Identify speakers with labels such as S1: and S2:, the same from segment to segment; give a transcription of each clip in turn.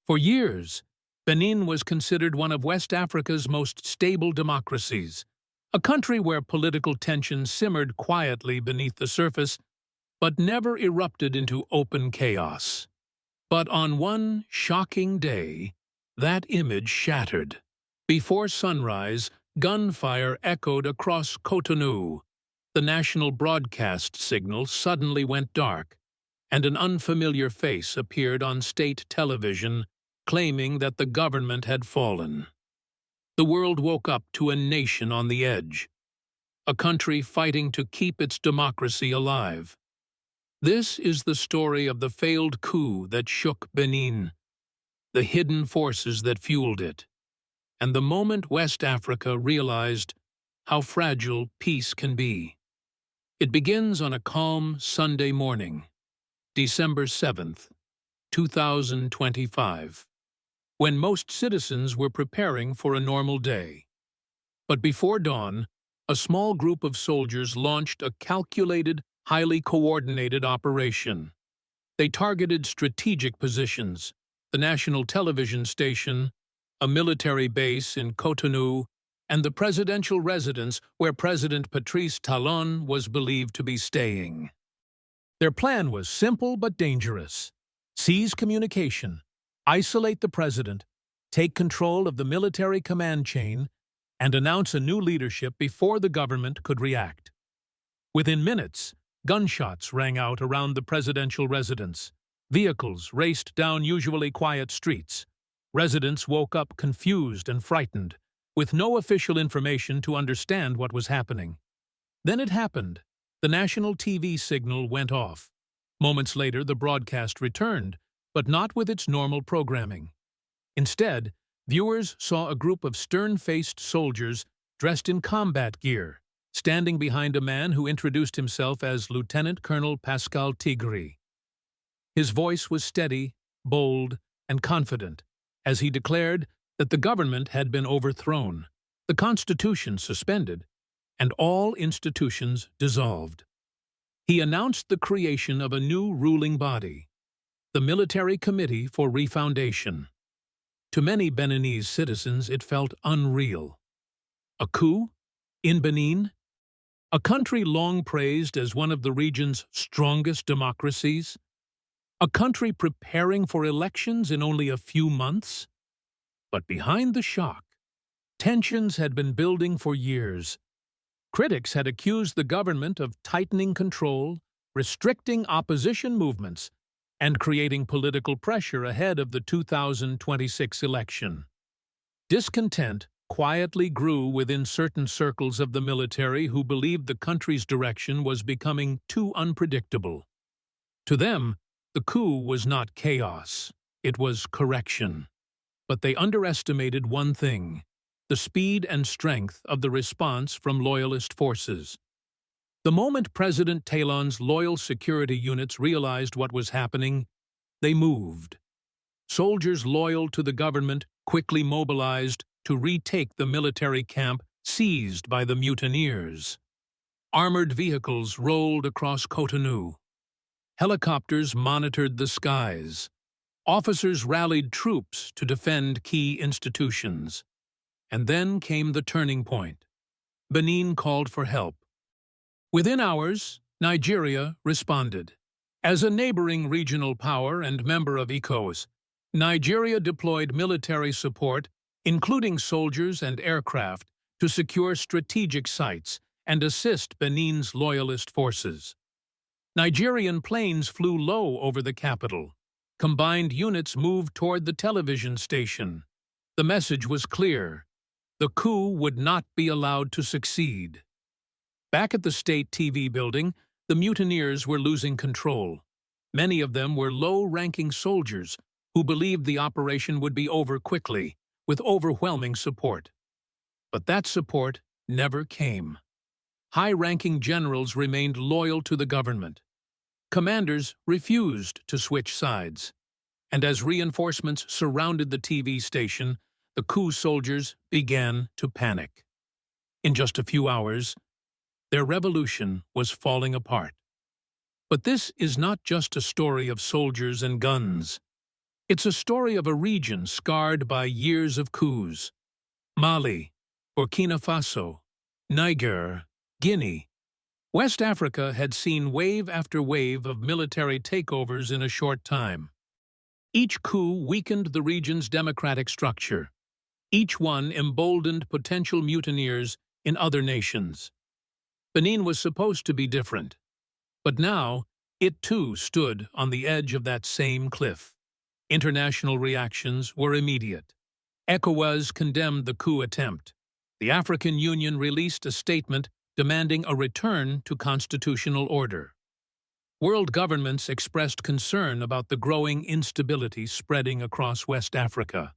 S1: For years, Benin was considered one of West Africa's most stable democracies, a country where political tensions simmered quietly beneath the surface but never erupted into open chaos. But on one shocking day, that image shattered. Before sunrise, gunfire echoed across Cotonou. The national broadcast signal suddenly went dark, and an unfamiliar face appeared on state television, claiming that the government had fallen. The world woke up to a nation on the edge, a country fighting to keep its democracy alive. This is the story of the failed coup that shook Benin, the hidden forces that fueled it, and the moment West Africa realized how fragile peace can be. It begins on a calm Sunday morning, December 7th, 2025, when most citizens were preparing for a normal day. But before dawn, a small group of soldiers launched a calculated, highly coordinated operation. They targeted strategic positions, the national television station, a military base in Cotonou, and the presidential residence where President Patrice Talon was believed to be staying. Their plan was simple but dangerous: seize communication, isolate the president, take control of the military command chain, and announce a new leadership before the government could react. Within minutes, gunshots rang out around the presidential residence. Vehicles raced down usually quiet streets. Residents woke up confused and frightened, with no official information to understand what was happening. Then it happened. The national TV signal went off. Moments later, the broadcast returned, but not with its normal programming. Instead, viewers saw a group of stern-faced soldiers dressed in combat gear, standing behind a man who introduced himself as Lieutenant Colonel Pascal Tigre. His voice was steady, bold, and confident, as he declared that the government had been overthrown, the constitution suspended, and all institutions dissolved. He announced the creation of a new ruling body, the Military Committee for Refoundation. To many Beninese citizens, it felt unreal. A coup? In Benin? A country long praised as one of the region's strongest democracies? A country preparing for elections in only a few months? But behind the shock, tensions had been building for years. Critics had accused the government of tightening control, restricting opposition movements, and creating political pressure ahead of the 2026 election. Discontent quietly grew within certain circles of the military who believed the country's direction was becoming too unpredictable. To them, the coup was not chaos, it was correction. But they underestimated one thing: the speed and strength of the response from loyalist forces. The moment President Talon's loyal security units realized what was happening, they moved. Soldiers loyal to the government quickly mobilized to retake the military camp seized by the mutineers. Armored vehicles rolled across Cotonou. Helicopters monitored the skies. Officers rallied troops to defend key institutions. And then came the turning point. Benin called for help. Within hours, Nigeria responded. As a neighboring regional power and member of ECOWAS, Nigeria deployed military support, including soldiers and aircraft, to secure strategic sites and assist Benin's loyalist forces. Nigerian planes flew low over the capital. Combined units moved toward the television station. The message was clear: the coup would not be allowed to succeed. Back at the state TV building, the mutineers were losing control. Many of them were low-ranking soldiers who believed the operation would be over quickly, with overwhelming support. But that support never came. High-ranking generals remained loyal to the government. Commanders refused to switch sides. And as reinforcements surrounded the TV station, the coup soldiers began to panic. In just a few hours, their revolution was falling apart. But this is not just a story of soldiers and guns. It's a story of a region scarred by years of coups. Mali, Burkina Faso, Niger, Guinea. West Africa had seen wave after wave of military takeovers in a short time. Each coup weakened the region's democratic structure. Each one emboldened potential mutineers in other nations. Benin was supposed to be different, but now it too stood on the edge of that same cliff. International reactions were immediate. ECOWAS condemned the coup attempt. The African Union released a statement demanding a return to constitutional order. World governments expressed concern about the growing instability spreading across West Africa.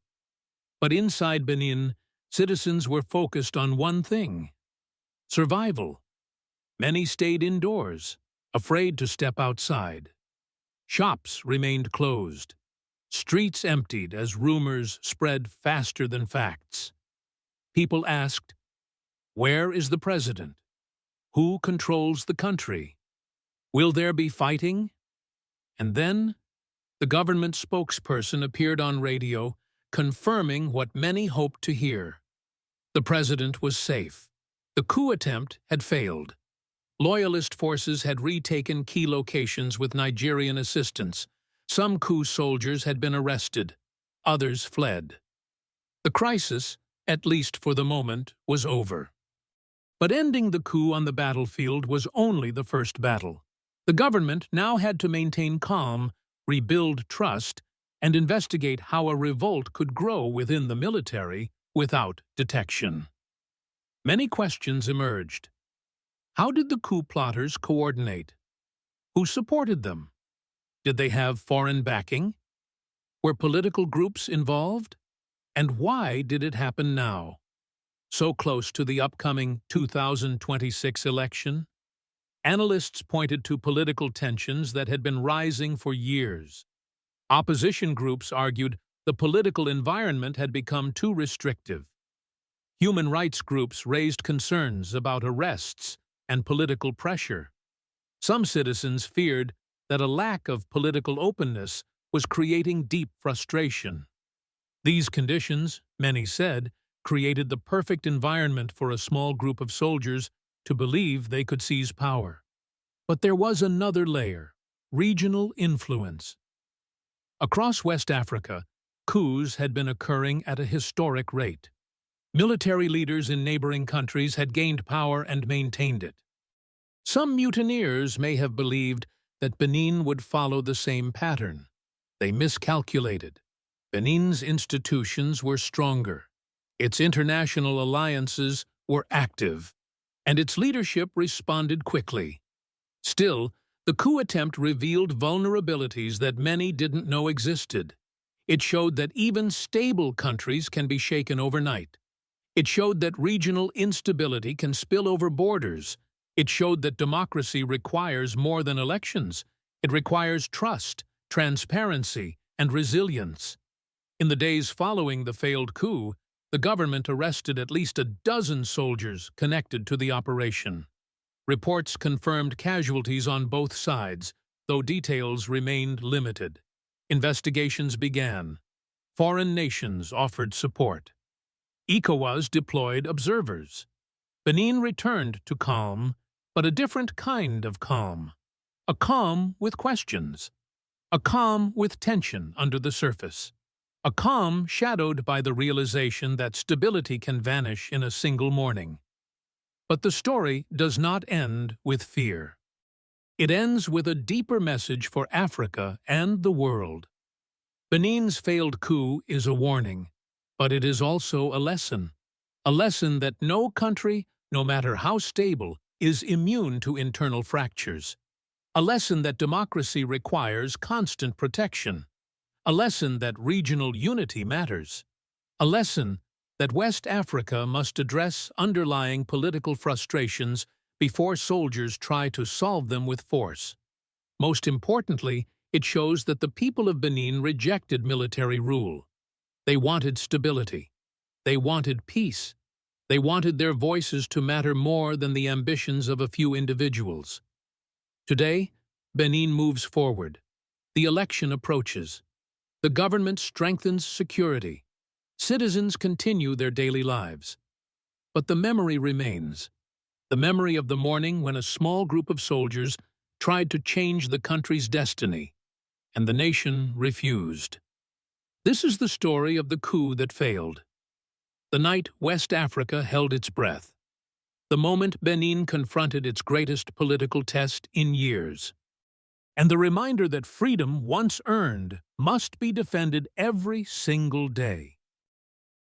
S1: But inside Benin, citizens were focused on one thing: survival. Many stayed indoors, afraid to step outside. Shops remained closed. Streets emptied as rumors spread faster than facts. People asked, "Where is the president? Who controls the country? Will there be fighting?" And then, the government spokesperson appeared on radio, confirming what many hoped to hear. The president was safe. The coup attempt had failed. Loyalist forces had retaken key locations with Nigerian assistance. Some coup soldiers had been arrested. Others fled. The crisis, at least for the moment, was over. But ending the coup on the battlefield was only the first battle. The government now had to maintain calm, rebuild trust, and investigate how a revolt could grow within the military without detection. Many questions emerged. How did the coup plotters coordinate? Who supported them? Did they have foreign backing? Were political groups involved? And why did it happen now, so close to the upcoming 2026 election? Analysts pointed to political tensions that had been rising for years. Opposition groups argued the political environment had become too restrictive. Human rights groups raised concerns about arrests and political pressure. Some citizens feared that a lack of political openness was creating deep frustration. These conditions, many said, created the perfect environment for a small group of soldiers to believe they could seize power. But there was another layer: regional influence. Across West Africa, coups had been occurring at a historic rate. Military leaders in neighboring countries had gained power and maintained it. Some mutineers may have believed that Benin would follow the same pattern. They miscalculated. Benin's institutions were stronger. Its international alliances were active, and its leadership responded quickly. Still, the coup attempt revealed vulnerabilities that many didn't know existed. It showed that even stable countries can be shaken overnight. It showed that regional instability can spill over borders. It showed that democracy requires more than elections. It requires trust, transparency, and resilience. In the days following the failed coup, the government arrested at least a dozen soldiers connected to the operation. Reports confirmed casualties on both sides, though details remained limited. Investigations began. Foreign nations offered support. ECOWAS deployed observers. Benin returned to calm, but a different kind of calm. A calm with questions. A calm with tension under the surface. A calm shadowed by the realization that stability can vanish in a single morning. But the story does not end with fear. It ends with a deeper message for Africa and the world. Benin's failed coup is a warning, but it is also a lesson that no country, no matter how stable, is immune to internal fractures. A lesson that democracy requires constant protection. A lesson that regional unity matters. A lesson that West Africa must address underlying political frustrations before soldiers try to solve them with force. Most importantly, it shows that the people of Benin rejected military rule. They wanted stability. They wanted peace. They wanted their voices to matter more than the ambitions of a few individuals. Today, Benin moves forward. The election approaches. The government strengthens security. Citizens continue their daily lives. But the memory remains. The memory of the morning when a small group of soldiers tried to change the country's destiny, and the nation refused. This is the story of the coup that failed. The night West Africa held its breath. The moment Benin confronted its greatest political test in years. And the reminder that freedom once earned must be defended every single day.